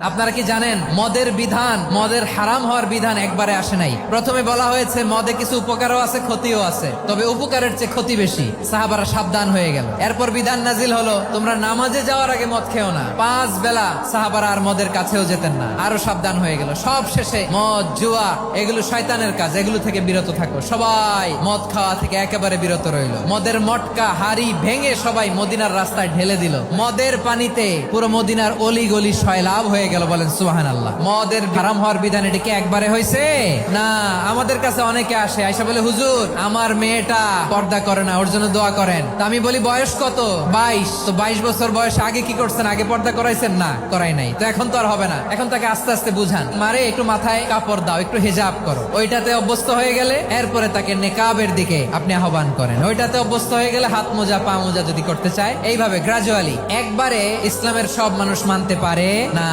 আপনারা কি জানেন মদের বিধান, মদের হারাম হওয়ার বিধান একবারে আসে নাই। প্রথমে বলা হয়েছে মদে কিছু উপকারও আছে ক্ষতিও আছে, তবে উপকারের চেয়ে ক্ষতি বেশি। সাহাবারা সাবধান হয়ে গেল। এরপর বিধান নাজিল হলো তোমরা নামাজে যাওয়ার আগে মদ খেও না। 5 বেলা সাহাবারা আর মদের কাছেও যেতেন না, আরো সাবধান হয়ে গেল। সব শেষে মদ জুয়া এগুলো শয়তানের কাজ, এগুলো থেকে বিরত থাকো। সবাই মদ খাওয়া থেকে একেবারে বিরত রইল। মদের মটকা হাড়ি ভেঙে সবাই মদিনার রাস্তায় ঢেলে দিল। মদের পানিতে পুরো মদিনার অলি গলি সয়লাভ হয়ে গেল। বলেন সুবহানাল্লাহ। মদের হারাম হওয়ার বিধান এটা কি একবারে হয়েছে? না। আমাদের কাছে অনেকে আসে, আয়সা বলে হুজুর আমার মেয়েটা পর্দা করে না, ওর জন্য দোয়া করেন। তা আমি বলি বয়স কত? 22। তো 22 বছর বয়সে আগে কি করছেন? আগে পর্দা করাইছেন? না, করাই নাই। তো এখন তো আর হবে না। এখন তাকে আস্তে আস্তে বুঝান, মারে একটু মাথায় কাপড় দাও, একটু হিজাব করো। ওইটাতে অভ্যস্ত হয়ে গেলে এরপরে তাকে নেকাবের দিকে আপনি আহ্বান করেন। ওইটাতে অভ্যস্ত হয়ে গেলে হাত মোজা পা মোজা যদি করতে চায়, এইভাবে গ্রাজুয়ালি। একবারে ইসলামের সব মানুষ মানতে পারে না।